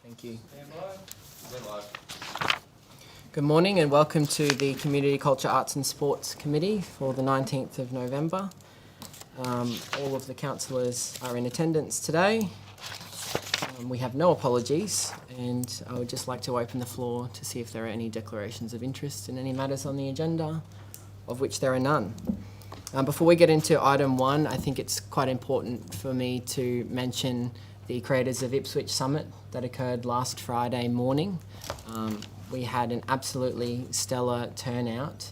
Thank you. We're live. Good morning and welcome to the Community Culture, Arts and Sports Committee for the 19th of November. All of the councillors are in attendance today. We have no apologies, and I would just like to open the floor to see if there are any declarations of interest in any matters on the agenda, of which there are none. Before we get into item 1, I think it's quite important for me to mention the Creators of Ipswich Summit that occurred last Friday morning. We had an absolutely stellar turnout,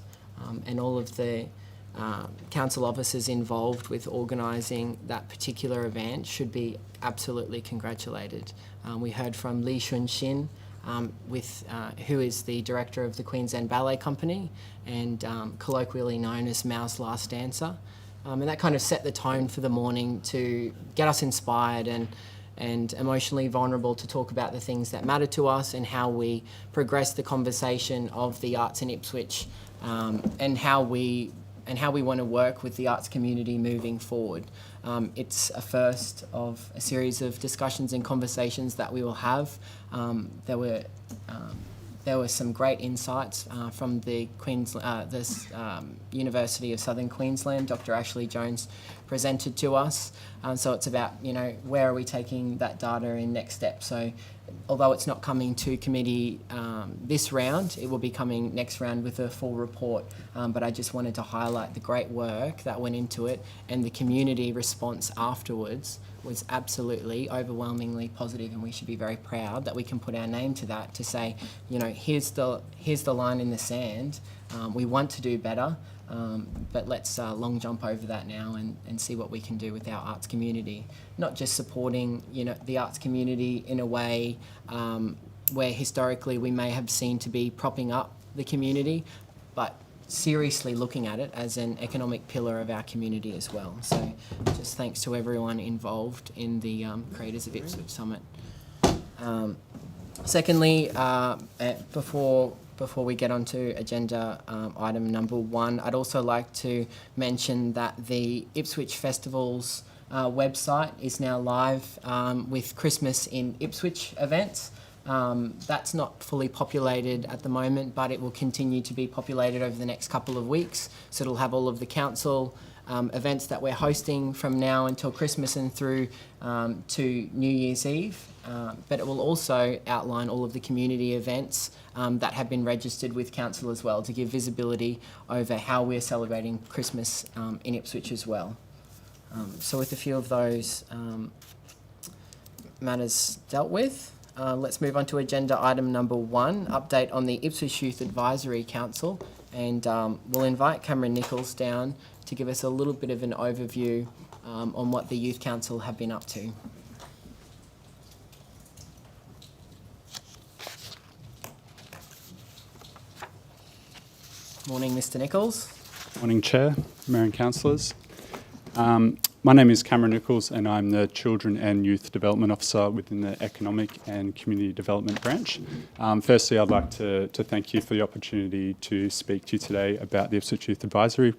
and all of the council officers involved with organising that particular event should be absolutely congratulated. We heard from Lee Shun Shin, who is the director of the Queensland Ballet Company and colloquially known as Mao's Last Dancer. And that kind of set the tone for the morning to get us inspired and emotionally vulnerable to talk about the things that matter to us and how we progress the conversation of the arts in Ipswich, and how we want to work with the arts community moving forward. It's a first of a series of discussions and conversations that we will have. There were some great insights from the University of Southern Queensland. Dr. Ashley Jones presented to us. So it's about, where are we taking that data in next steps. So although it's not coming to committee this round, it will be coming next round with a full report. But I just wanted to highlight the great work that went into it, and the community response afterwards was absolutely overwhelmingly positive, and we should be very proud that we can put our name to that to say, here's the line in the sand. We want to do better, but let's long jump over that now and see what we can do with our arts community. Not just supporting, the arts community in a way where historically we may have seen to be propping up the community, but seriously looking at it as an economic pillar of our community as well. So just thanks to everyone involved in the Creators of Ipswich Summit. Secondly, before we get on to agenda item number 1, I'd also like to mention that the Ipswich Festival's website is now live with Christmas in Ipswich events. That's not fully populated at the moment, but it will continue to be populated over the next couple of weeks. So it'll have all of the council events that we're hosting from now until Christmas and through to New Year's Eve. But it will also outline all of the community events that have been registered with council as well, to give visibility over how we're celebrating Christmas in Ipswich as well. So with a few of those matters dealt with, let's move on to agenda item number 1, update on the Ipswich Youth Advisory Council, and we'll invite Cameron Nichols down to give us a little bit of an overview on what the Youth Council have been up to. Morning, Mr. Nichols. Morning, Chair, Mayor and Councillors. My name is Cameron Nichols, and I'm the Children and Youth Development Officer within the Economic and Community Development branch. Firstly, I'd like to thank you for the opportunity to speak to you today about the Ipswich Youth Advisory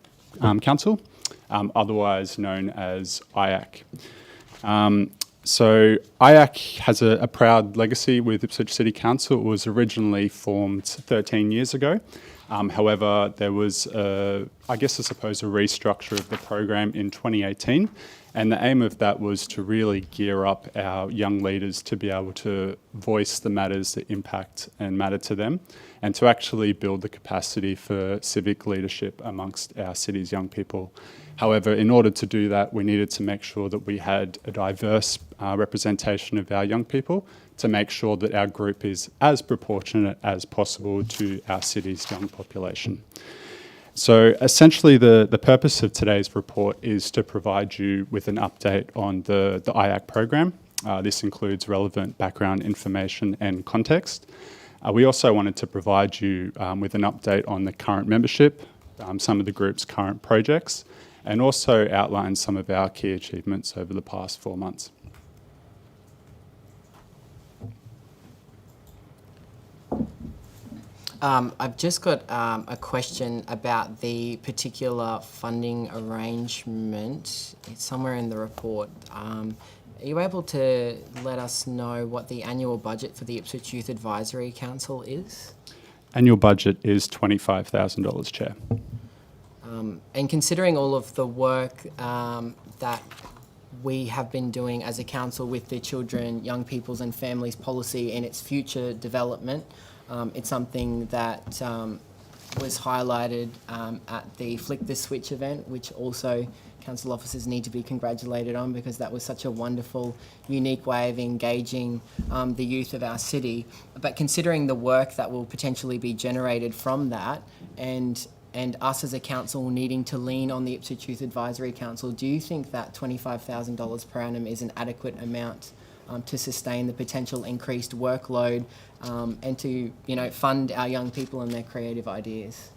Council, otherwise known as IAC. So IAC has a proud legacy with Ipswich City Council. It was originally formed 13 years ago. However, there was, a restructure of the program in 2018, and the aim of that was to really gear up our young leaders to be able to voice the matters that impact and matter to them, and to actually build the capacity for civic leadership amongst our city's young people. However, in order to do that, we needed to make sure that we had a diverse representation of our young people, to make sure that our group is as proportionate as possible to our city's young population. So essentially the purpose of today's report is to provide you with an update on the IAC program. This includes relevant background information and context. We also wanted to provide you with an update on the current membership, some of the group's current projects, and also outline some of our key achievements over the past 4 months. I've just got a question about the particular funding arrangement. It's somewhere in the report. Are you able to let us know what the annual budget for the Ipswich Youth Advisory Council is? Annual budget is $25,000, Chair. And considering all of the work that we have been doing as a council with the Children, Young People's and Families Policy and its future development, it's something that was highlighted at the Flick the Switch event, which also council officers need to be congratulated on, because that was such a wonderful, unique way of engaging the youth of our city. But considering the work that will potentially be generated from that, and us as a council needing to lean on the Ipswich Youth Advisory Council, do you think that $25,000 per annum is an adequate amount to sustain the potential increased workload and to, fund our young people and their creative ideas?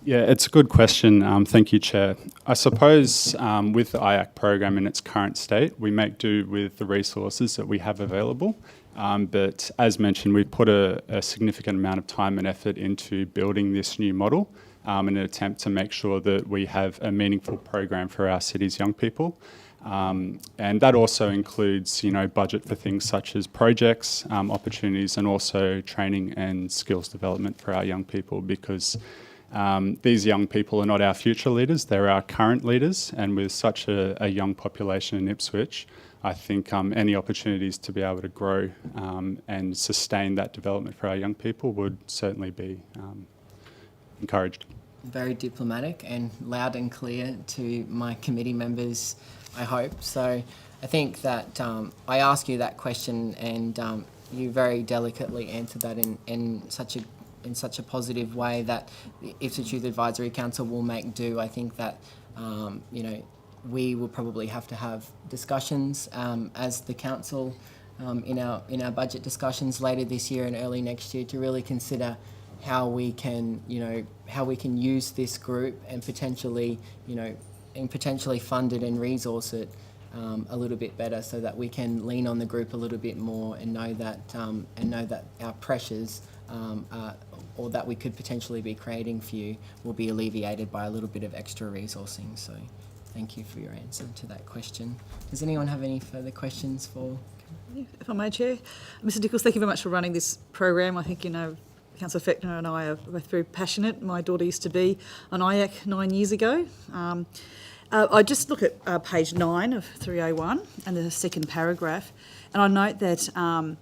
Yeah, it's a good question. Thank you, Chair. I suppose with the IAC program in its current state, we make do with the resources that we have available. But as mentioned, we've put a significant amount of time and effort into building this new model in an attempt to make sure that we have a meaningful program for our city's young people. And that also includes, budget for things such as projects, opportunities, and also training and skills development for our young people, because these young people are not our future leaders, they're our current leaders, and with such a young population in Ipswich, I think any opportunities to be able to grow and sustain that development for our young people would certainly be encouraged. Very diplomatic and loud and clear to my committee members, I hope. So I think that I ask you that question, and you very delicately answered that in such a positive way that the Ipswich Youth Advisory Council will make do. I think that, we will probably have to have discussions as the council in our budget discussions later this year and early next year to really consider how we can use this group and potentially fund it and resource it a little bit better, so that we can lean on the group a little bit more and know that our pressures or that we could potentially be creating for you will be alleviated by a little bit of extra resourcing. So thank you for your answer to that question. Does anyone have any further questions for? If I may, Chair. Mr Nichols, thank you very much for running this program. I think, Councillor Fechner and I are both very passionate. My daughter used to be an IAC 9 years ago. I just look at page 9 of 3A1 and the second paragraph, and I note that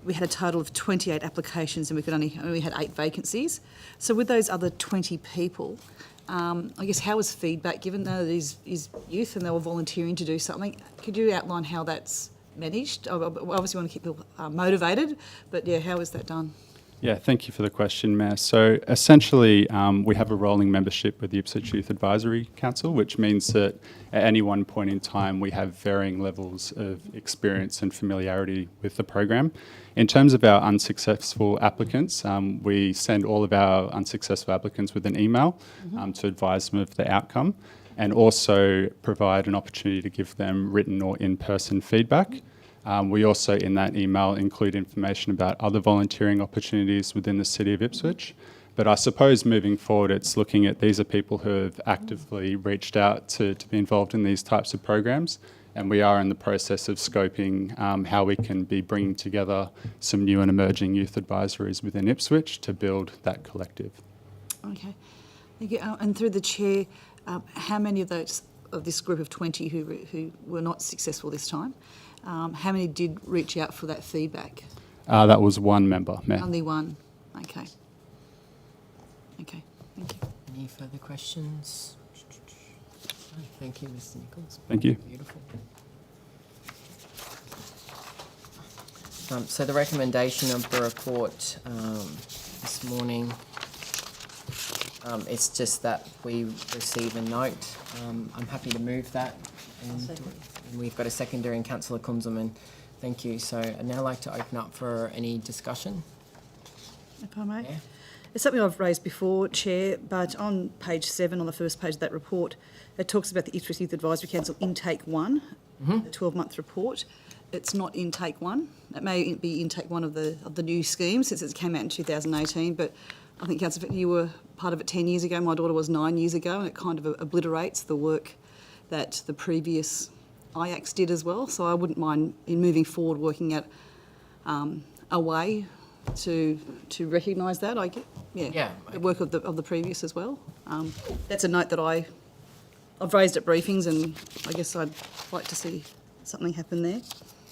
we had a total of 28 applications and we only had 8 vacancies. So with those other 20 people, I guess how was feedback given? Though these is youth and they were volunteering to do something. Could you outline how that's managed? Obviously, we want to keep people motivated, but yeah, how was that done? Yeah, thank you for the question, Mayor. So essentially, we have a rolling membership with the Ipswich Youth Advisory Council, which means that at any one point in time, we have varying levels of experience and familiarity with the program. In terms of our unsuccessful applicants, we send all of our unsuccessful applicants with an email to advise them of the outcome, and also provide an opportunity to give them written or in-person feedback. We also, in that email, include information about other volunteering opportunities within the City of Ipswich. But I suppose moving forward, it's looking at these are people who have actively reached out to be involved in these types of programs, and we are in the process of scoping how we can be bringing together some new and emerging youth advisories within Ipswich to build that collective. Okay, thank you. And through the Chair, how many of this group of 20 who were not successful this time, how many did reach out for that feedback? That was one member, Mayor. Only one. Okay. Okay, thank you. Any further questions? Thank you, Mr. Nichols. Thank you. Beautiful. So the recommendation of the report this morning, it's just that we receive a note. I'm happy to move that. And we've got a secondary in Councillor Kunzelman. Thank you. So I'd now like to open up for any discussion. If I may. Yeah. It's something I've raised before, Chair, but on page 7, on the first page of that report, it talks about the Ipswich Youth Advisory Council intake 1, the 12-month report. It's not intake 1. It may be intake 1 of the new scheme since it came out in 2018, but I think, Councillor Fickner, you were part of it 10 years ago. My daughter was 9 years ago, and it kind of obliterates the work that the previous IACS did as well. So I wouldn't mind in moving forward working at a way to recognise that. Yeah, the work of the previous as well. That's a note that I've raised at briefings, and I guess I'd like to see something happen there.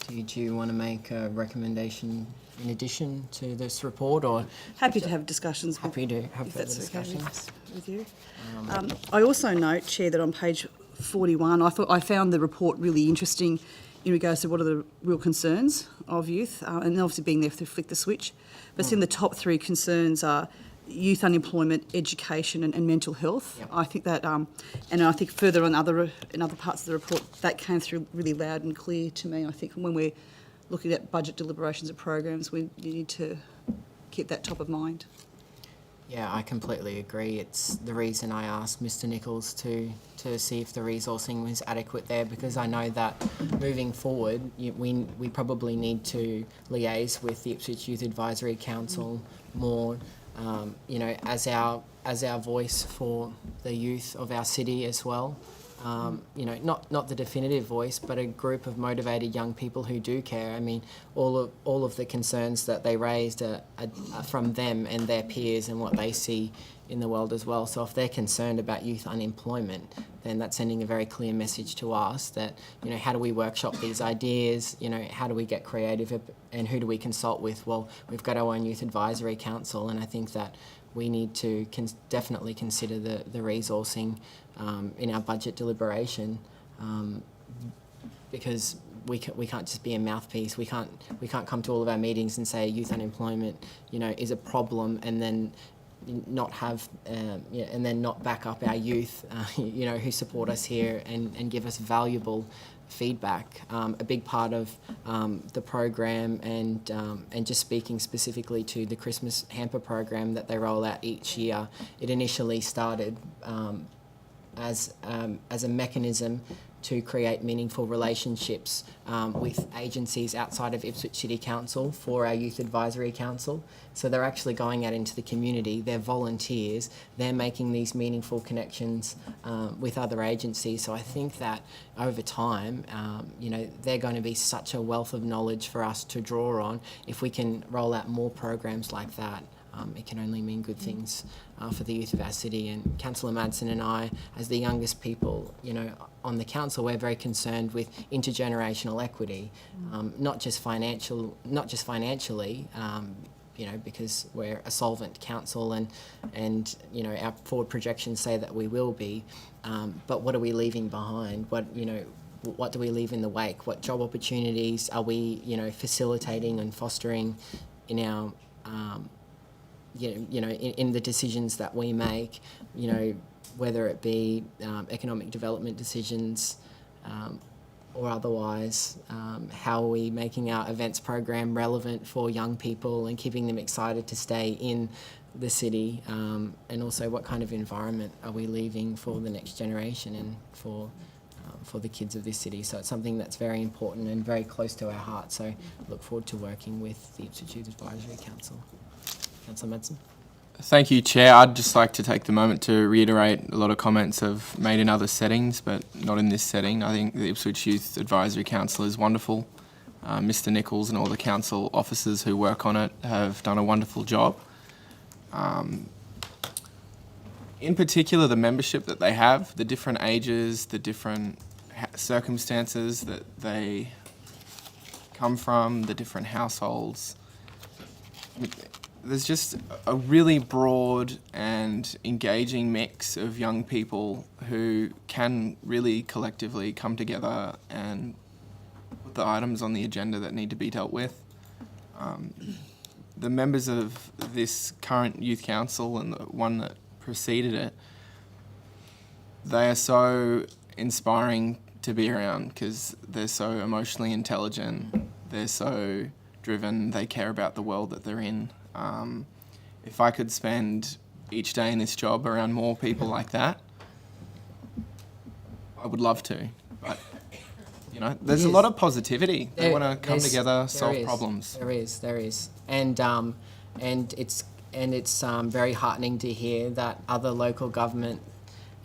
Do you want to make a recommendation in addition to this report, or Happy to have discussions. happy to have If further that's okay discussions? with you. I also note, Chair, that on page 41, I found the report really interesting in regards to what are the real concerns of youth, and obviously being there to flick the switch. But in the top three concerns are youth unemployment, education, and mental health. Yep. I think that, and I think further on in other parts of the report, that came through really loud and clear to me. I think when we're looking at budget deliberations and programs, we need to keep that top of mind. Yeah, I completely agree. It's the reason I asked Mr. Nichols to see if the resourcing was adequate there, because I know that moving forward, we probably need to liaise with the Ipswich Youth Advisory Council more, as our voice for the youth of our city as well. Not the definitive voice, but a group of motivated young people who do care. I mean, all of the concerns that they raised are from them and their peers and what they see in the world as well. So if they're concerned about youth unemployment, then that's sending a very clear message to us that, how do we workshop these ideas? How do we get creative, and who do we consult with? Well, we've got our own Youth Advisory Council, and I think that we need to definitely consider the resourcing in our budget deliberation, because we can't just be a mouthpiece. We can't come to all of our meetings and say youth unemployment, is a problem, and then not have and then not back up our youth, who support us here and give us valuable feedback. A big part of the program, and just speaking specifically to the Christmas Hamper program that they roll out each year, it initially started as a mechanism to create meaningful relationships with agencies outside of Ipswich City Council for our Youth Advisory Council. So they're actually going out into the community, they're volunteers, they're making these meaningful connections with other agencies. So I think that over time, they're going to be such a wealth of knowledge for us to draw on. If we can roll out more programs like that, it can only mean good things for the youth of our city. And Councillor Madsen and I, as the youngest people, on the council, we're very concerned with intergenerational equity, not just financially, because we're a solvent council, and our forward projections say that we will be. But what are we leaving behind? What do we leave in the wake? What job opportunities are we, facilitating and fostering in our in the decisions that we make, whether it be economic development decisions or otherwise. How are we making our events program relevant for young people and keeping them excited to stay in the city? And also, what kind of environment are we leaving for the next generation and for the kids of this city? So it's something that's very important and very close to our heart. So I look forward to working with the Ipswich Youth Advisory Council. Councillor Madsen. Thank you, Chair. I'd just like to take the moment to reiterate a lot of comments I've made in other settings, but not in this setting. I think the Ipswich Youth Advisory Council is wonderful. Mr. Nichols and all the council officers who work on it have done a wonderful job. In particular, the membership that they have, the different ages, the different circumstances that they come from, the different households. There's just a really broad and engaging mix of young people who can really collectively come together and put the items on the agenda that need to be dealt with. The members of this current youth council and the one that preceded it, they are so inspiring to be around because they're so emotionally intelligent, they're so driven, they care about the world that they're in. If I could spend each day in this job around more people like that, I would love to. But, there's a lot of positivity. They want to come together, solve problems. There is. And it's very heartening to hear that other local government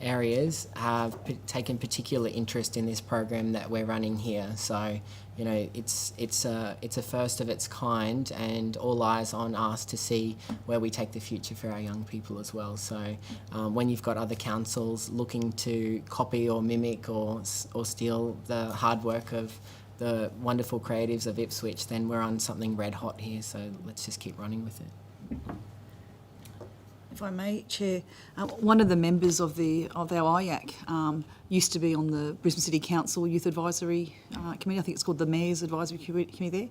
areas have taken particular interest in this program that we're running here. So, you know, it's a first of its kind, and all eyes on us to see where we take the future for our young people as well. So, when you've got other councils looking to copy or mimic or steal the hard work of the wonderful creatives of Ipswich, then we're on something red hot here. So let's just keep running with it. If I may, Chair, one of the members of our IAC used to be on the Brisbane City Council Youth Advisory Committee. I think it's called the Mayor's Advisory Committee there,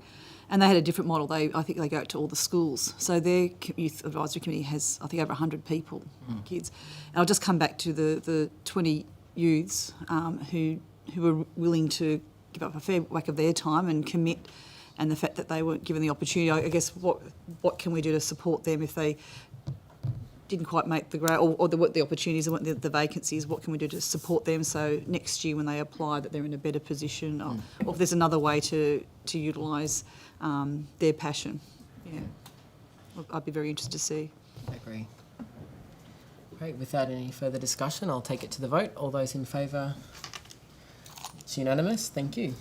and they had a different model. I think they go out to all the schools. So their Youth Advisory Committee has, I think, over 100 people, kids. And I'll just come back to the 20 youths who were willing to give up a fair whack of their time and commit, and the fact that they weren't given the opportunity. I guess what can we do to support them if they didn't quite make the grade, or the opportunities, or the vacancies? What can we do to support them so next year when they apply that they're in a better position, or if there's another way to utilise their passion? Yeah, I'd be very interested to see. I agree. Great. Without any further discussion, I'll take it to the vote. All those in favour? It's unanimous. Thank you.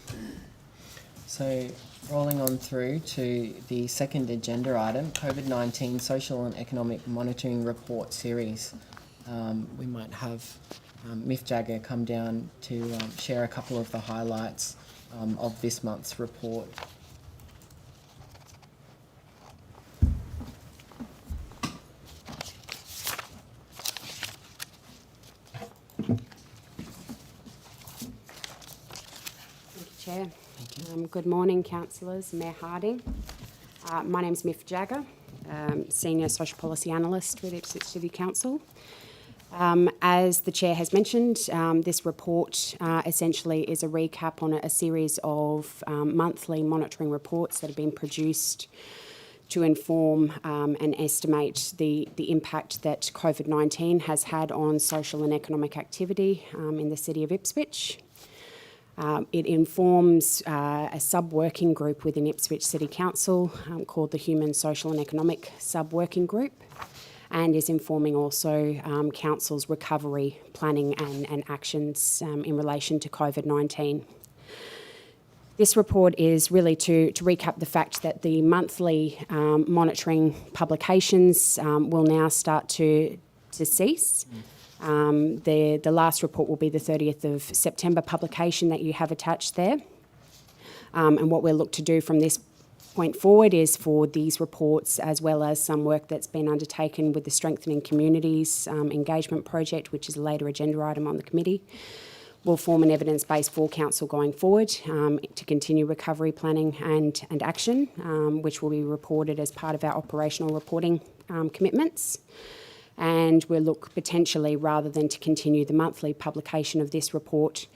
So, rolling on through to the second agenda item, COVID-19 Social and Economic Monitoring Report Series. We might have Miff Jagger come down to share a couple of the highlights of this month's report. Chair. Good morning, councillors, Mayor Harding. My name's Miff Jagger, Senior Social Policy Analyst with Ipswich City Council. As the Chair has mentioned, this report essentially is a recap on a series of monthly monitoring reports that have been produced to inform and estimate the impact that COVID-19 has had on social and economic activity in the City of Ipswich. It informs a sub-working group within Ipswich City Council called the Human, Social and Economic Sub-Working Group, and is informing also Council's recovery planning and actions in relation to COVID-19. This report is really to recap the fact that the monthly monitoring publications will now start to cease. The last report will be the 30th of September publication that you have attached there. And what we'll look to do from this point forward is for these reports, as well as some work that's been undertaken with the Strengthening Communities engagement project, which is a later agenda item on the committee, will form an evidence base for Council going forward to continue recovery planning and action, which will be reported as part of our operational reporting commitments. And we'll look potentially, rather than to continue the monthly publication of this report,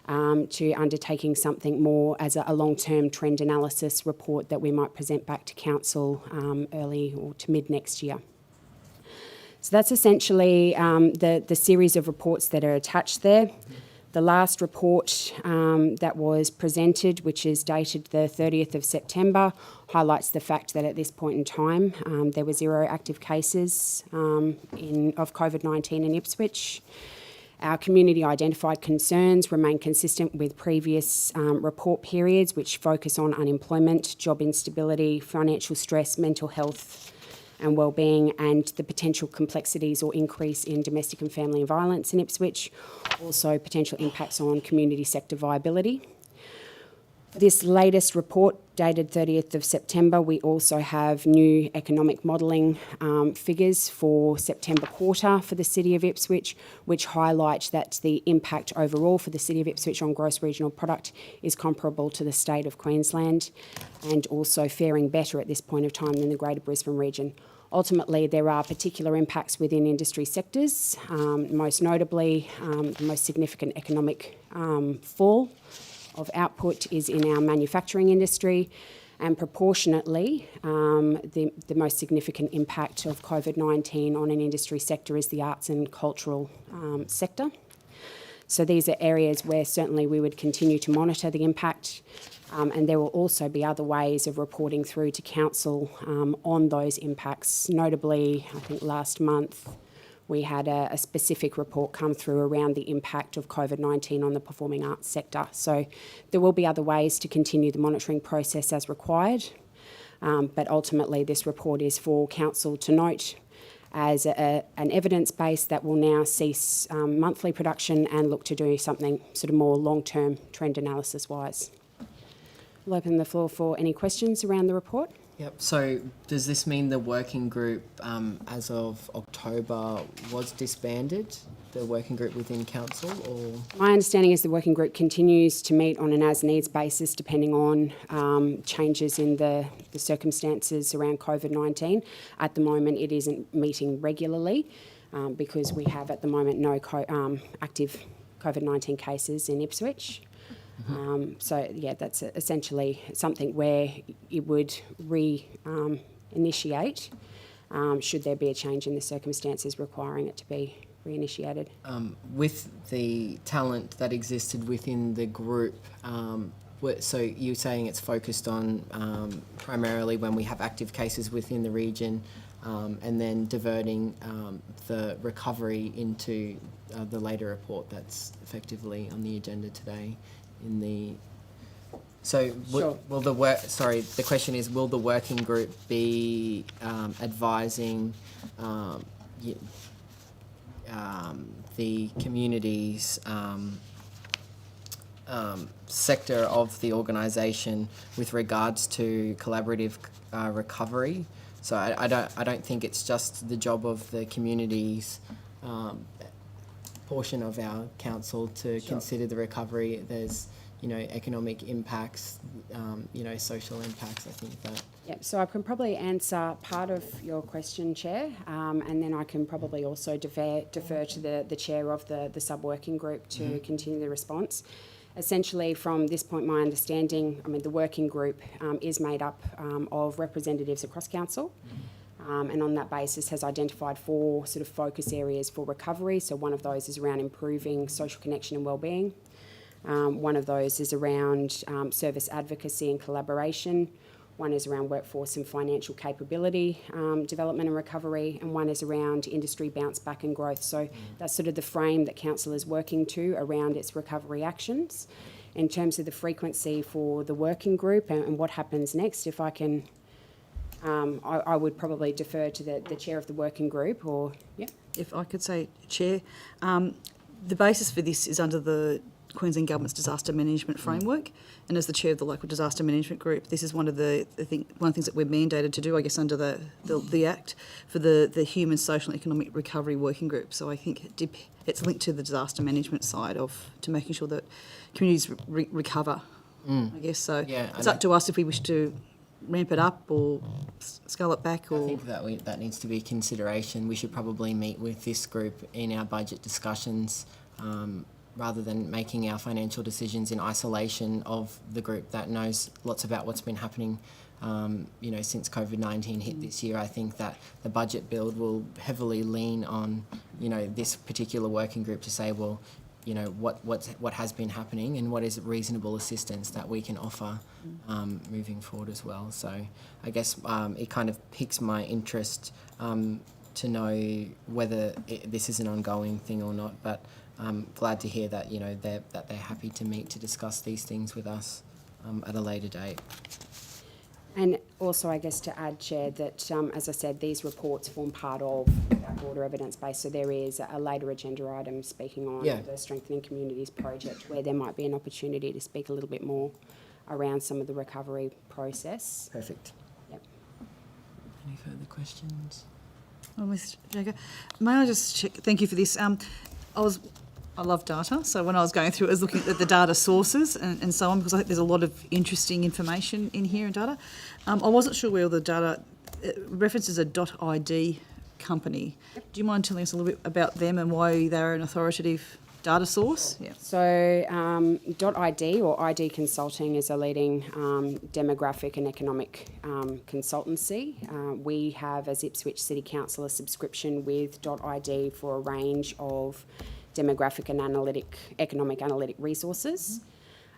to undertaking something more as a long-term trend analysis report that we might present back to Council early or to mid next year. So that's essentially the series of reports that are attached there. The last report that was presented, which is dated the 30th of September, highlights the fact that at this point in time there were 0 active cases of COVID-19 in Ipswich. Our community identified concerns remain consistent with previous report periods, which focus on unemployment, job instability, financial stress, mental health and wellbeing, and the potential complexities or increase in domestic and family violence in Ipswich, also potential impacts on community sector viability. This latest report, dated 30th of September, we also have new economic modelling figures for September quarter for the City of Ipswich, which highlight that the impact overall for the City of Ipswich on gross regional product is comparable to the state of Queensland, and also faring better at this point of time than the Greater Brisbane region. Ultimately, there are particular impacts within industry sectors, most notably the most significant economic fall of output is in our manufacturing industry, and proportionately the most significant impact of COVID-19 on an industry sector is the arts and cultural sector. So these are areas where certainly we would continue to monitor the impact, and there will also be other ways of reporting through to Council on those impacts. Notably, I think last month we had a specific report come through around the impact of COVID-19 on the performing arts sector. So there will be other ways to continue the monitoring process as required, but ultimately this report is for Council to note as an evidence base that will now cease monthly production and look to do something sort of more long-term trend analysis-wise. I'll open the floor for any questions around the report. Yep. So does this mean the working group, as of October, was disbanded? The working group within council, or? My understanding is the working group continues to meet on an as-needs basis depending on changes in the circumstances around COVID-19. At the moment, it isn't meeting regularly because we have at the moment no active COVID-19 cases in Ipswich. So, yeah, that's essentially something where it would initiate should there be a change in the circumstances requiring it to be reinitiated. With the talent that existed within the group, so you're saying it's focused on primarily when we have active cases within the region, and then diverting the recovery into the later report that's effectively on the agenda today. Sure. Will the question is, will the working group be advising the community's sector of the organisation with regards to collaborative recovery? So I don't think it's just the job of the community's portion of our council to consider the recovery. There's economic impacts, social impacts. I think that. Yep, so I can probably answer part of your question, Chair, and then I can probably also defer to the chair of the sub-working group to continue the response. Essentially, from this point, my understanding, the working group is made up of representatives across council, and on that basis has identified 4 sort of focus areas for recovery. So one of those is around improving social connection and wellbeing. One of those is around service advocacy and collaboration. One is around workforce and financial capability development and recovery, and one is around industry bounce back and growth. So that's sort of the frame that council is working to around its recovery actions. In terms of the frequency for the working group and what happens next, if I can, I would probably defer to the chair of the working group, or If I could say, Chair, the basis for this is under the Queensland Government's disaster management framework, and as the chair of the local disaster management group, this is one of the things that we're mandated to do, I guess, under the Act for the human, social and economic recovery working group. So I think it's linked to the disaster management side to making sure that communities recover. I guess so. Yeah, it's up to us if we wish to ramp it up or scale it back. Or I think that needs to be a consideration. We should probably meet with this group in our budget discussions, rather than making our financial decisions in isolation of the group that knows lots about what's been happening, since COVID-19 hit this year. I think that the budget build will heavily lean on, this particular working group to say, well, what has been happening and what is reasonable assistance that we can offer moving forward as well. So I guess it kind of piques my interest to know whether this is an ongoing thing or not, but I'm glad to hear that they're happy to meet to discuss these things with us at a later date. And also, I guess, to add, Chair, that, as I said, these reports form part of our broader evidence base, so there is a later agenda item speaking on the Strengthening Communities project, where there might be an opportunity to speak a little bit more around some of the recovery process. Perfect. Yep. Any further questions? Oh, Mr. Jagger, may I just check? Thank you for this. I love data, so when I was going through it, I was looking at the data sources and so on, because I think there's a lot of interesting information in here in data. I wasn't sure where all the data references a .id company. Do you mind telling us a little bit about them and why they're an authoritative data source? Yeah. So .id or ID Consulting is a leading demographic and economic consultancy. We have, as Ipswich City Council, a subscription with .id for a range of demographic and economic analytic resources.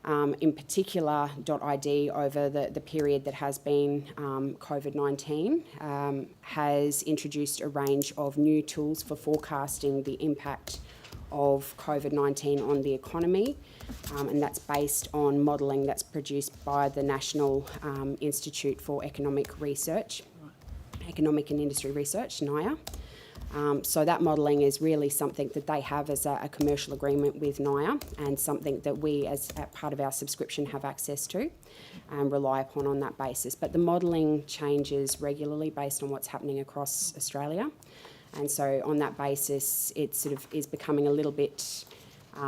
in particular .id over the period that has been COVID-19 has introduced a range of new tools for forecasting the impact of COVID-19 on the economy, and that's based on modelling that's produced by the National Institute for Economic and Industry Research, NIA. So that modelling is really something that they have as a commercial agreement with NIA, and something that we as a part of our subscription have access to and rely upon on that basis. But the modelling changes regularly based on what's happening across Australia. And so on that basis, it sort of is becoming a little bit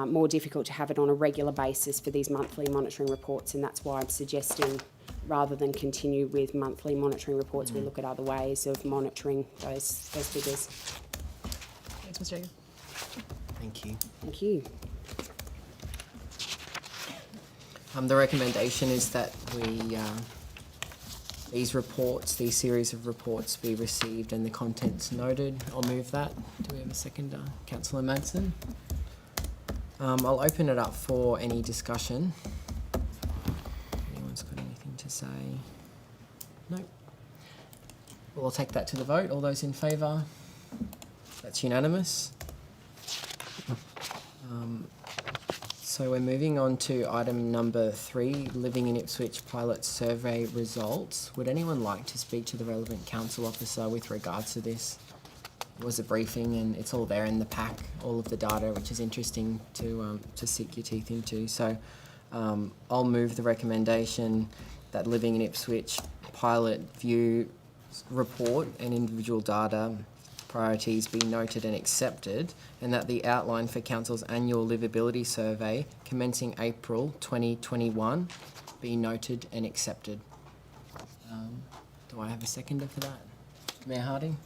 more difficult to have it on a regular basis for these monthly monitoring reports, and that's why I'm suggesting rather than continue with monthly monitoring reports, we look at other ways of monitoring those figures. Thanks, Ms. Jagger. Thank you. Thank you. The recommendation is that these series of reports be received and the contents noted. I'll move that. Do we have a seconder? Councillor Madsen. I'll open it up for any discussion. Anyone's got anything to say? No. Well, I'll take that to the vote. All those in favour? That's unanimous. So we're moving on to item number 3, Living in Ipswich pilot survey results. Would anyone like to speak to the relevant council officer with regards to this? It was a briefing and it's all there in the pack, all of the data, which is interesting to sink your teeth into. So I'll move the recommendation that Living in Ipswich pilot view report and individual data priorities be noted and accepted, and that the outline for Council's annual Livability survey commencing April 2021 be noted and accepted. Do I have a seconder for that? Mayor Harding?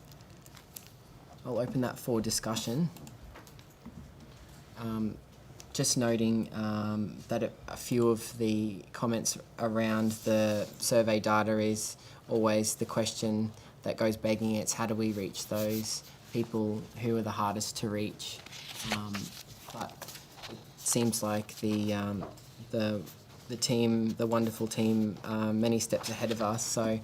I'll open that for discussion. Just noting that a few of the comments around the survey data is always the question that goes begging. It's how do we reach those people who are the hardest to reach? But it seems like the team, the wonderful team, many steps ahead of us. So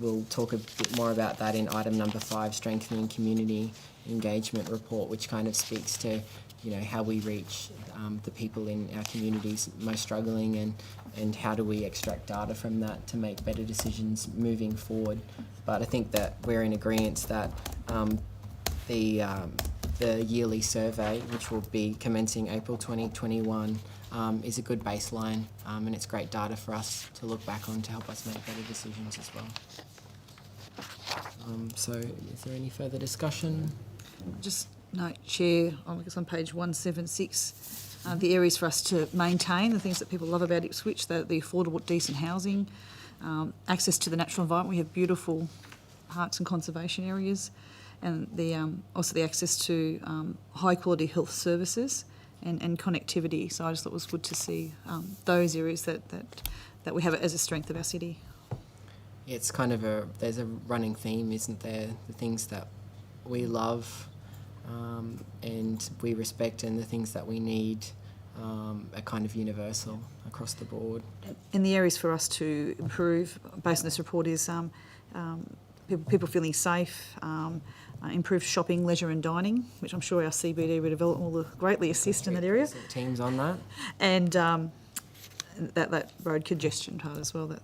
we'll talk a bit more about that in item number 5, strengthening community engagement report, which kind of speaks to how we reach the people in our communities most struggling, and how do we extract data from that to make better decisions moving forward. But I think that we're in agreement that the yearly survey, which will be commencing April 2021, is a good baseline, and it's great data for us to look back on to help us make better decisions as well. So is there any further discussion? Just note, Chair, I guess on page 176, the areas for us to maintain, the things that people love about Ipswich, the affordable, decent housing, access to the natural environment. We have beautiful parks and conservation areas, and also the access to high quality health services and connectivity. So I just thought it was good to see those areas that we have as a strength of our city. Yeah, it's kind of there's a running theme, isn't there? The things that we love and we respect, and the things that we need are kind of universal across the board. And the areas for us to improve based on this report is people feeling safe, improved shopping, leisure and dining, which I'm sure our CBD redevelopment will greatly assist in that area. Teams on that. And that road congestion part as well.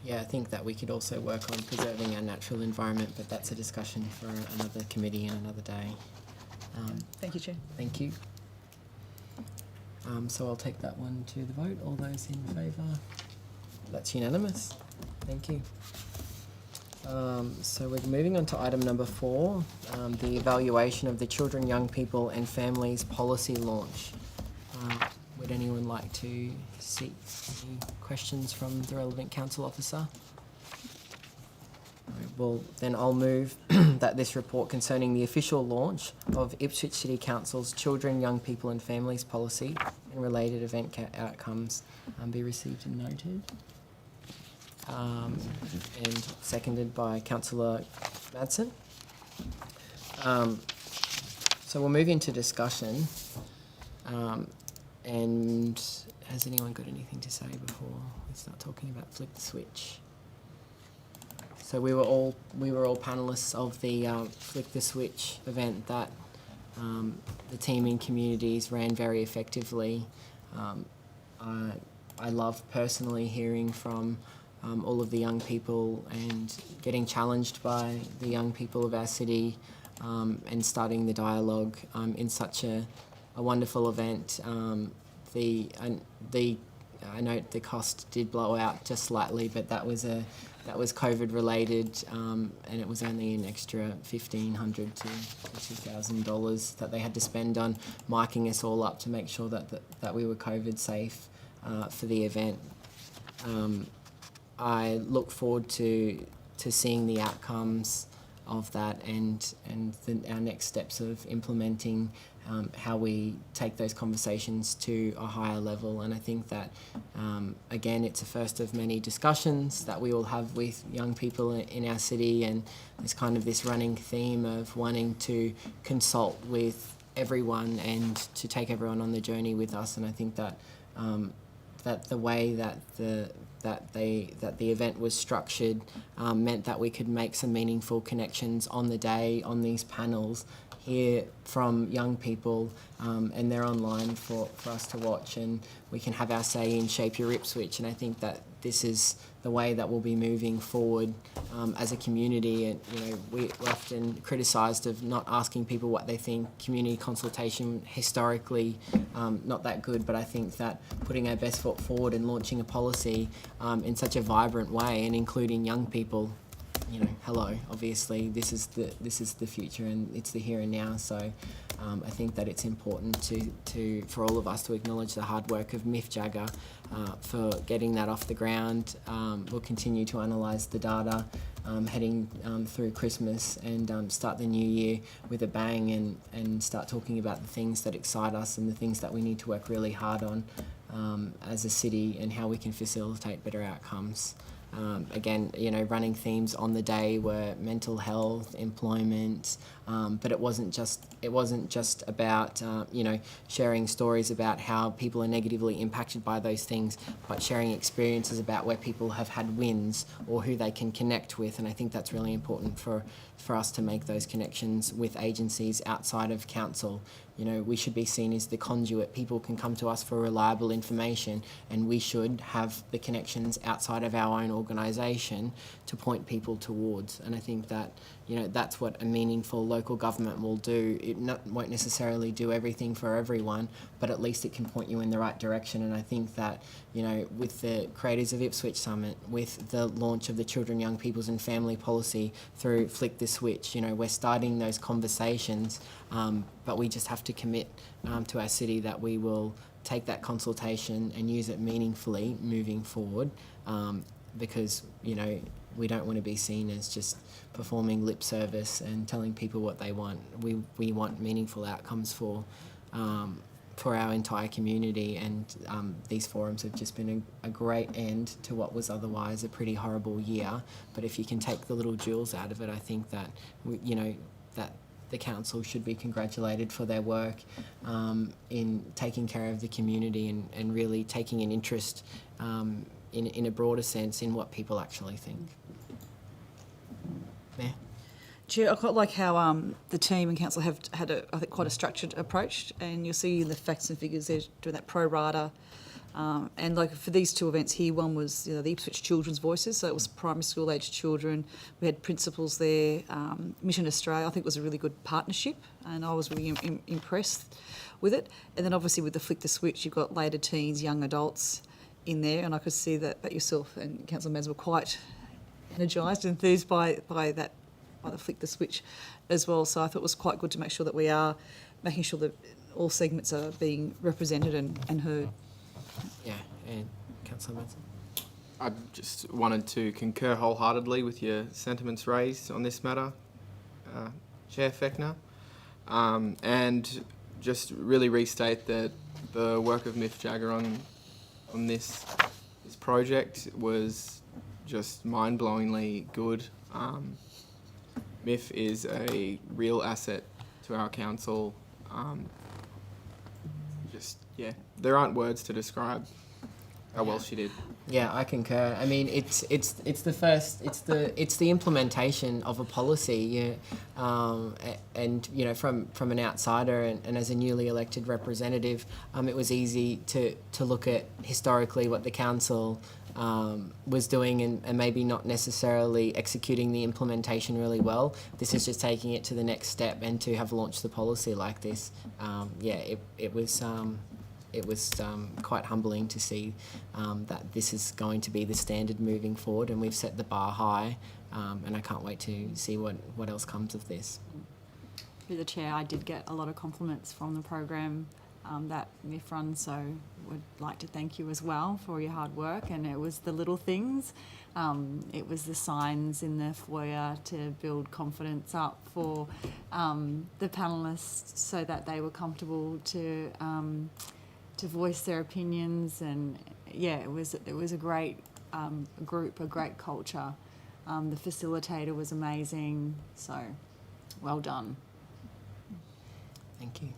Yeah, I think that we could also work on preserving our natural environment, but that's a discussion for another committee and another day. Thank you, Chair. Thank you. So I'll take that one to the vote. All those in favour? That's unanimous. Thank you. So we're moving on to item number 4, the evaluation of the Children, Young People and Families Policy launch. Would anyone like to seek any questions from the relevant council officer? Well, then I'll move that this report concerning the official launch of Ipswich City Council's Children, Young People and Families Policy and related event outcomes be received and noted. And seconded by Councillor Madsen. So we'll move into discussion. And has anyone got anything to say before we start talking about Flick the Switch? So we were all panelists of the Flick the Switch event that the team in communities ran very effectively. I love personally hearing from all of the young people and getting challenged by the young people of our city and starting the dialogue in such a wonderful event. I note the cost did blow out just slightly, but that was COVID related, and it was only an extra $1,500 to $2,000 that they had to spend on miking us all up to make sure that we were COVID safe for the event. I look forward to seeing the outcomes of that and our next steps of implementing how we take those conversations to a higher level. And I think that, again, it's a first of many discussions that we will have with young people in our city, and there's kind of this running theme of wanting to consult with everyone and to take everyone on the journey with us. And I think that that the way that the event was structured meant that we could make some meaningful connections on the day, on these panels, hear from young people, and they're online for us to watch, and we can have our say in Shape Your Ipswich. And I think that this is the way that we'll be moving forward as a community. And we're often criticised of not asking people what they think. Community consultation historically not that good, but I think that putting our best foot forward and launching a policy in such a vibrant way and including young people, hello, obviously this is the future and it's the here and now. So I think that it's important for all of us to acknowledge the hard work of Miff Jagger for getting that off the ground. We'll continue to analyse the data heading through Christmas and start the new year with a bang and start talking about the things that excite us and the things that we need to work really hard on as a city and how we can facilitate better outcomes. Again, running themes on the day were mental health, employment, but it wasn't just about sharing stories about how people are negatively impacted by those things, but sharing experiences about where people have had wins or who they can connect with. And I think that's really important for us to make those connections with agencies outside of council. We should be seen as the conduit. People can come to us for reliable information, and we should have the connections outside of our own organisation to point people towards. And I think that, that's what a meaningful local government will do. It won't necessarily do everything for everyone, but at least it can point you in the right direction. And I think that, with the Creators of Ipswich Summit, with the launch of the Children, Young People's and Family Policy through Flick the Switch, we're starting those conversations, but we just have to commit to our city that we will take that consultation and use it meaningfully moving forward, because, we don't want to be seen as just performing lip service and telling people what they want. We want meaningful outcomes for our entire community, and these forums have just been a great end to what was otherwise a pretty horrible year. But if you can take the little jewels out of it, I think that that the council should be congratulated for their work in taking care of the community and really taking an interest in a broader sense in what people actually think. Mayor? Chair, I quite like how the team and council have had, I think, quite a structured approach, and you'll see in the facts and figures they're doing that pro rata. And like for these two events here, one was the Ipswich Children's Voices, so it was primary school aged children. We had principals there. Mission Australia, I think, was a really good partnership, and I was really impressed with it. And then obviously with the Flick the Switch, you've got later teens, young adults in there, and I could see that yourself and Councillor Maz were quite energised, enthused by the Flick the Switch as well. So I thought it was quite good to make sure that we are making sure that all segments are being represented and heard. Yeah, and Councillor Manson. I just wanted to concur wholeheartedly with your sentiments raised on this matter, Chair Fechner, and just really restate that the work of Miff Jagger on this project was just mind-blowingly good. Miff is a real asset to our council. there aren't words to describe how well she did. Yeah, I concur. I mean, it's the implementation of a policy, and from an outsider and as a newly elected representative, it was easy to look at historically what the council was doing and maybe not necessarily executing the implementation really well. This is just taking it to the next step, and to have launched the policy like this, it was quite humbling to see that this is going to be the standard moving forward, and we've set the bar high, and I can't wait to see what else comes of this. Through the chair, I did get a lot of compliments from the program that MIF runs, so would like to thank you as well for your hard work. And it was the little things. It was the signs in the foyer to build confidence up for the panellists so that they were comfortable to voice their opinions. And yeah, it was a great group, a great culture. The facilitator was amazing, so well done. Thank you.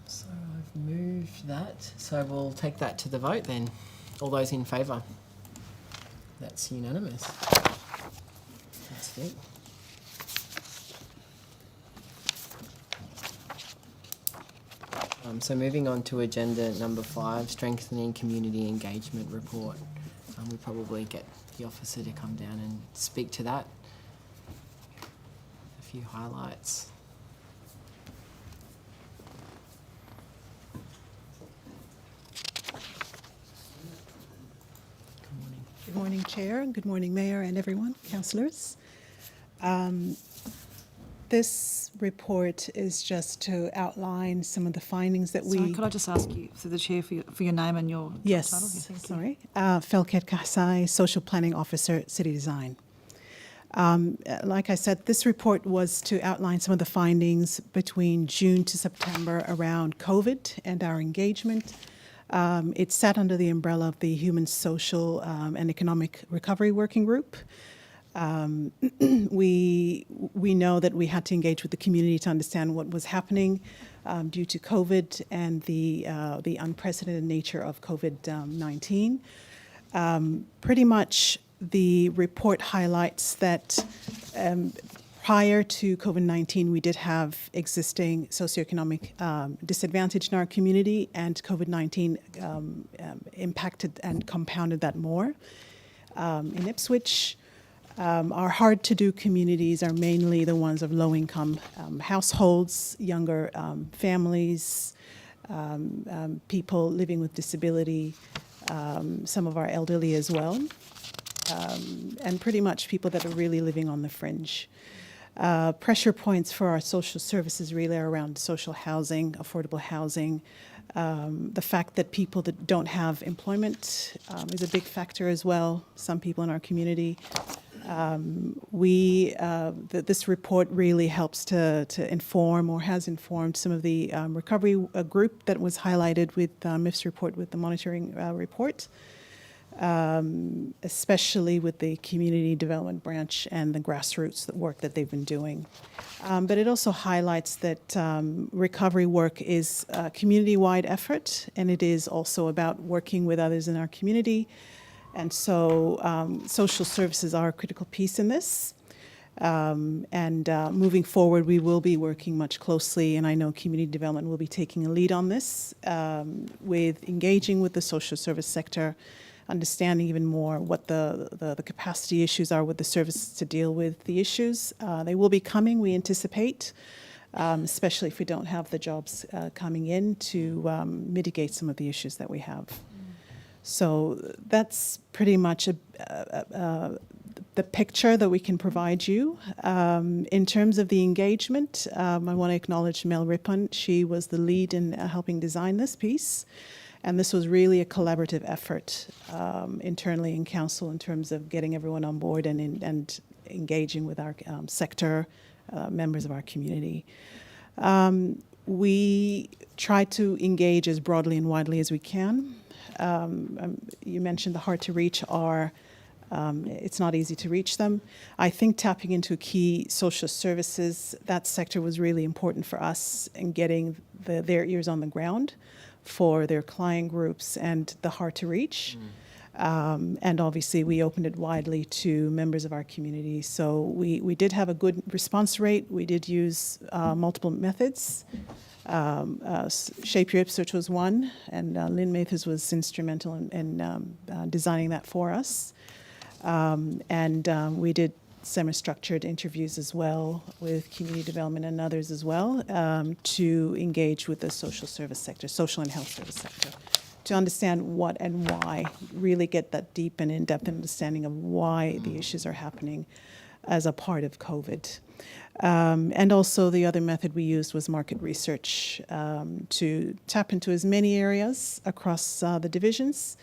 So I've moved that, so we'll take that to the vote then. All those in favour? That's unanimous. That's it. So moving on to agenda number 5, strengthening community engagement report. We'll probably get the officer to come down and speak to that. A few highlights. Good morning. Good morning, Chair. Good morning, Mayor and everyone, councillors. This report is just to outline some of the findings that Sorry, could I just ask you, through the chair, for your name and your Yes, title? Yes, thank you. sorry. Felket Kasai, Social Planning Officer, City Design. Like I said, this report was to outline some of the findings between June to September around COVID and our engagement. It sat under the umbrella of the Human, Social and Economic Recovery Working Group. We know that we had to engage with the community to understand what was happening due to COVID and the unprecedented nature of COVID-19. Pretty much the report highlights that prior to COVID-19, we did have existing socioeconomic disadvantage in our community, and COVID-19 impacted and compounded that more. In Ipswich, our hard-to-do communities are mainly the ones of low-income households, younger families, people living with disability, some of our elderly as well, and pretty much people that are really living on the fringe. Pressure points for our social services really are around social housing, affordable housing. The fact that people that don't have employment is a big factor as well, some people in our community. This report really helps to inform, or has informed, some of the recovery group that was highlighted with MIF's report, with the monitoring report, especially with the community development branch and the grassroots work that they've been doing. But it also highlights that recovery work is a community-wide effort, and it is also about working with others in our community. And so social services are a critical piece in this. Moving forward, we will be working much closely, and I know community development will be taking a lead on this, with engaging with the social service sector, understanding even more what the capacity issues are with the services to deal with the issues. They will be coming, we anticipate, especially if we don't have the jobs coming in to mitigate some of the issues that we have. So that's pretty much the picture that we can provide you. In terms of the engagement, I want to acknowledge Mel Rippon. She was the lead in helping design this piece. And this was really a collaborative effort internally in council in terms of getting everyone on board and engaging with our sector, members of our community. We try to engage as broadly and widely as we can. You mentioned the hard to reach are It's not easy to reach them. I think tapping into key social services, that sector was really important for us in getting their ears on the ground for their client groups and the hard to reach. And obviously we opened it widely to members of our community. So we did have a good response rate. We did use multiple methods. Shape Your Ipswich was one, and Lynn Mathers was instrumental in designing that for us. We did semi-structured interviews as well with community development and others as well to engage with the social service sector, social and health service sector, to understand what and why, really get that deep and in-depth understanding of why the issues are happening as a part of COVID. And also the other method we used was market research to tap into as many areas across the divisions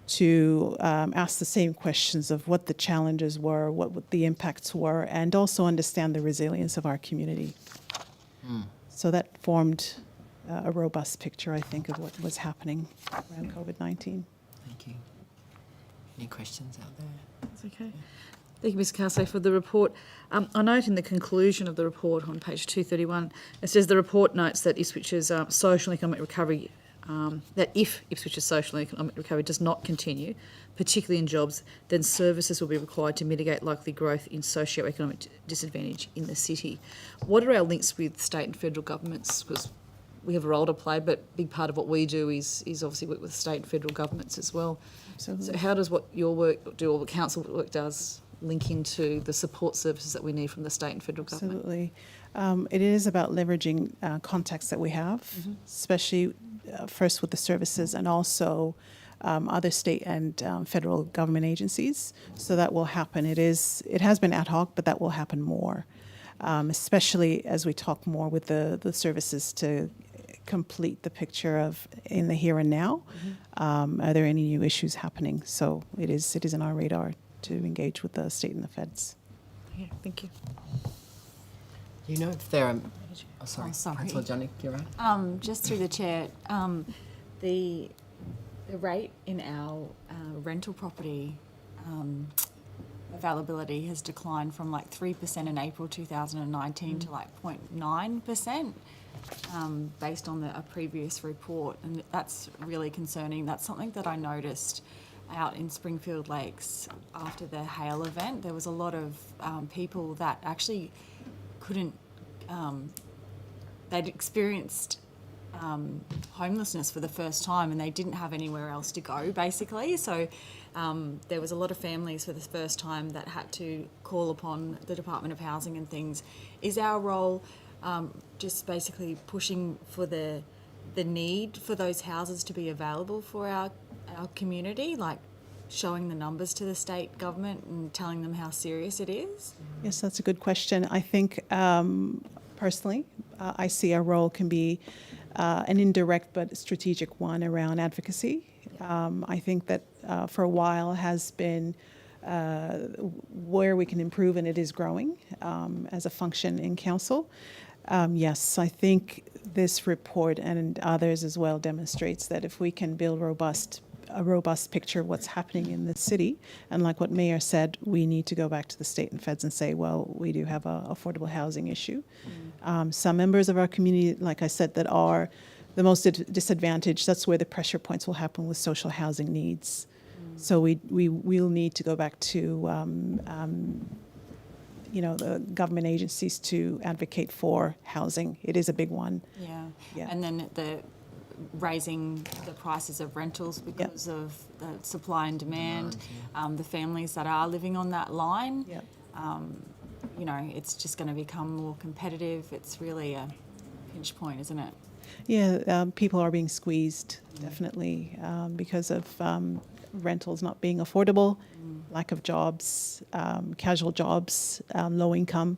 to ask the same questions of what the challenges were, what the impacts were, and also understand the resilience of our community. So that formed a robust picture, I think, of what was happening around COVID-19. Thank you. Any questions out there? That's okay. Thank you, Ms. Carsey, for the report. I note in the conclusion of the report on page 231, it says the report notes that Ipswich's social and economic recovery, that if Ipswich's social and economic recovery does not continue, particularly in jobs, then services will be required to mitigate likely growth in socio-economic disadvantage in the city. What are our links with state and federal governments? Because we have a role to play, but a big part of what we do is obviously work with state and federal governments as well. Absolutely. So how does what your work do, or what council work does, link into the support services that we need from the state and federal government? Absolutely. It is about leveraging contacts that we have, especially first with the services and also other state and federal government agencies. So that will happen. It has been ad hoc, but that will happen more, especially as we talk more with the services to complete the picture of in the here and now. Are there any new issues happening? So it is in our radar to engage with the state and the feds. Yeah, thank you. Do you know if there are... Oh, sorry. Oh, sorry. Councillor Johnny, you're right. Just through the chair, the rate in our rental property availability has declined from like 3% in April 2019 to like 0.9%, based on a previous report, and that's really concerning. That's something that I noticed out in Springfield Lakes after the hail event. There was a lot of people that actually couldn't, they'd experienced homelessness for the first time and they didn't have anywhere else to go, basically. So there was a lot of families for the first time that had to call upon the Department of Housing and things. Is our role just basically pushing for the need for those houses to be available for our community, like showing the numbers to the state government and telling them how serious it is? Yes, that's a good question. I think personally, I see our role can be an indirect but strategic one around advocacy. I think that for a while has been where we can improve, and it is growing as a function in council. Yes, I think this report and others as well demonstrates that if we can build a robust picture of what's happening in the city, and like what Mayor said, we need to go back to the state and feds and say, well, we do have an affordable housing issue. Some members of our community, like I said, that are the most disadvantaged, that's where the pressure points will happen with social housing needs. So we will need to go back to the government agencies to advocate for housing. It is a big one. Yeah. And then raising the prices of rentals because of the supply and demand, the families that are living on that line. It's just going to become more competitive. It's really a pinch point, isn't it? Yeah, people are being squeezed, definitely, because of rentals not being affordable, lack of jobs, casual jobs, low income.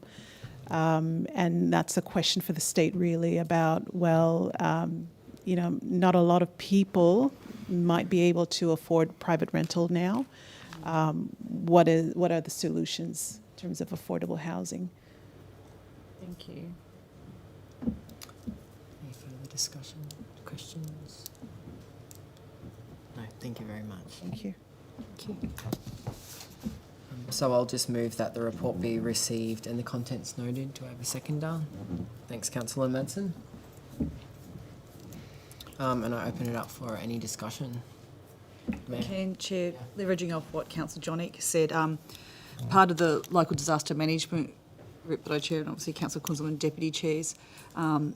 And that's a question for the state really about, not a lot of people might be able to afford private rental now. What are the solutions in terms of affordable housing? Thank you. Any further discussion, questions? No, thank you very much. Thank you. Thank you. So I'll just move that the report be received and the contents noted. Do I have a seconder? Thanks, Councillor Madsen. And I open it up for any discussion. Mayor? Can Chair, leveraging off what Councillor Jonik said, part of the local disaster management group that I chair, and obviously Councillor Kunzelman deputy chairs,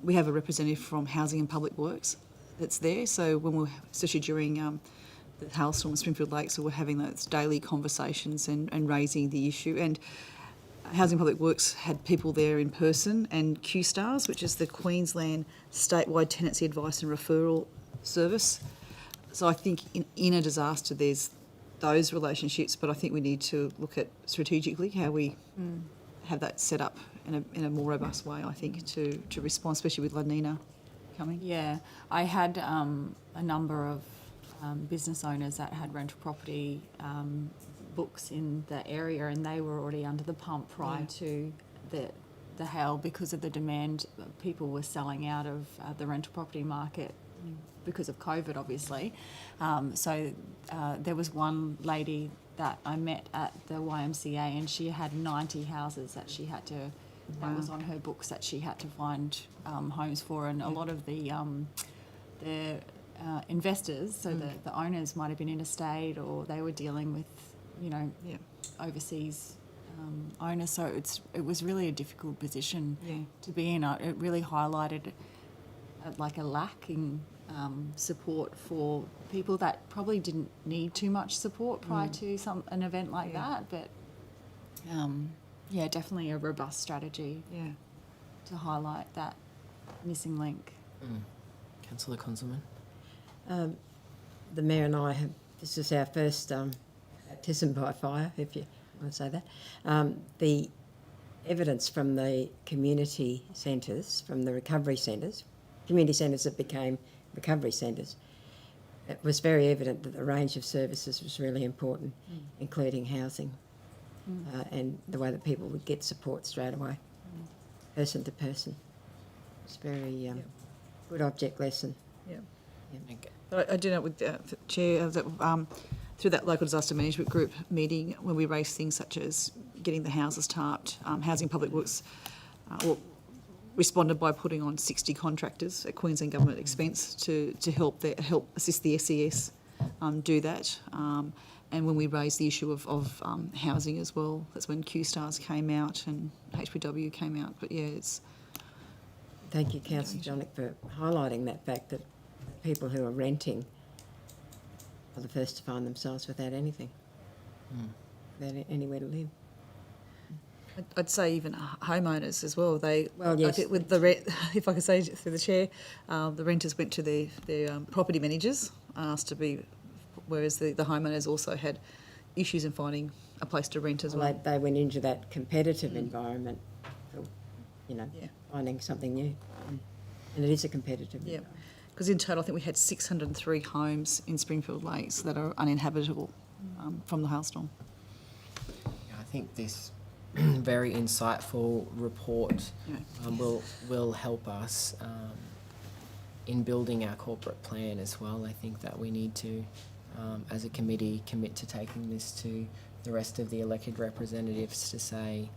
we have a representative from Housing and Public Works that's there. So when we're, especially during the hailstorm at Springfield Lakes, so we're having those daily conversations and raising the issue. And Housing and Public Works had people there in person, and QSTARS, which is the Queensland Statewide Tenancy Advice and Referral Service. So I think in a disaster there's those relationships, but I think we need to look at strategically how we have that set up in a more robust way, I think, to respond, especially with La Nina coming. Yeah, I had a number of business owners that had rental property books in the area, and they were already under the pump prior to the hail because of the demand. People were selling out of the rental property market because of COVID, obviously. So there was one lady that I met at the YMCA, and she had 90 houses that she had to, that was on her books that she had to find homes for, and a lot of the investors, so the owners might have been interstate, or they were dealing with, overseas owners. So it was really a difficult position to be in. It really highlighted like a lack in support for people that probably didn't need too much support prior to an event like that. But definitely a robust strategy to highlight that missing link. Councillor Kunzelman. The Mayor and I have, this is our first baptism by fire, if you want to say that. The evidence from the community centres, from the recovery centres, community centres that became recovery centres, it was very evident that the range of services was really important, including housing, and the way that people would get support straight away, person to person. It's very good object lesson. Yeah. Okay. But I do know with the Chair that through that local disaster management group meeting, when we raised things such as getting the houses tarped, Housing Public Works responded by putting on 60 contractors at Queensland Government expense to help assist the SES do that. And when we raised the issue of housing as well, that's when QSTARS came out and HPW came out. But it's... Thank you, Councillor Jonik, for highlighting that fact that people who are renting are the first to find themselves without anything, without anywhere to live. I'd say even homeowners as well. Yes. I think with the if I could say through the chair, the renters went to their property managers and asked to be, whereas the homeowners also had issues in finding a place to rent as well. They went into that competitive environment, for, finding something new, and it is a competitive environment. Because in total, I think we had 603 homes in Springfield Lakes that are uninhabitable from the hailstorm. I think this very insightful report will help us in building our corporate plan as well. I think that we need to, as a committee, commit to taking this to the rest of the elected representatives to say,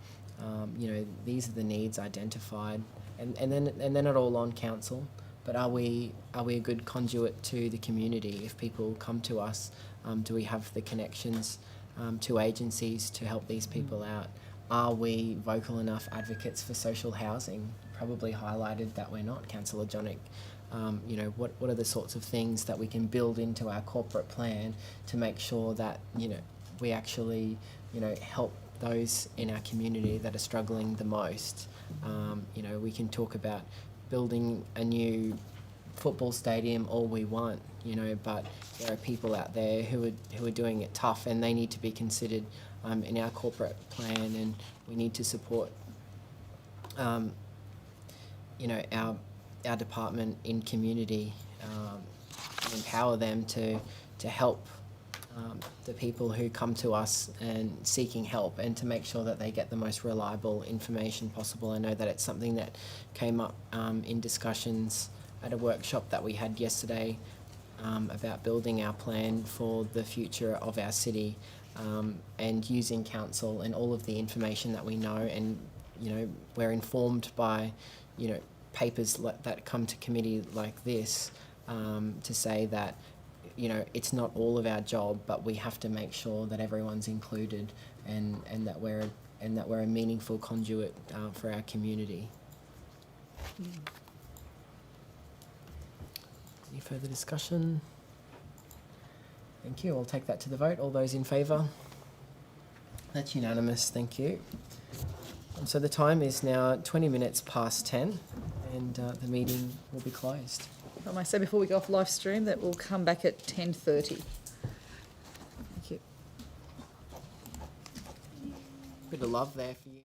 these are the needs identified, and then not all on council. But are we a good conduit to the community? If people come to us, do we have the connections to agencies to help these people out? Are we vocal enough advocates for social housing? Probably highlighted that we're not, Councillor Jonik. What are the sorts of things that we can build into our corporate plan to make sure that we actually help those in our community that are struggling the most? We can talk about building a new football stadium all we want, but there are people out there who are doing it tough, and they need to be considered in our corporate plan, and we need to support our department in community, and empower them to help the people who come to us and seeking help, and to make sure that they get the most reliable information possible. I know that it's something that came up in discussions at a workshop that we had yesterday about building our plan for the future of our city. and using council and all of the information that we know, and we're informed by papers that come to committee like this to say that it's not all of our job, but we have to make sure that everyone's included and that we're a meaningful conduit for our community. Any further discussion? Thank you. I'll take that to the vote. All those in favour? That's unanimous. Thank you. So the time is now 20 minutes past 10, and the meeting will be closed. I might say before we go off live stream that we'll come back at 10:30. Thank you. Bit of love there for you.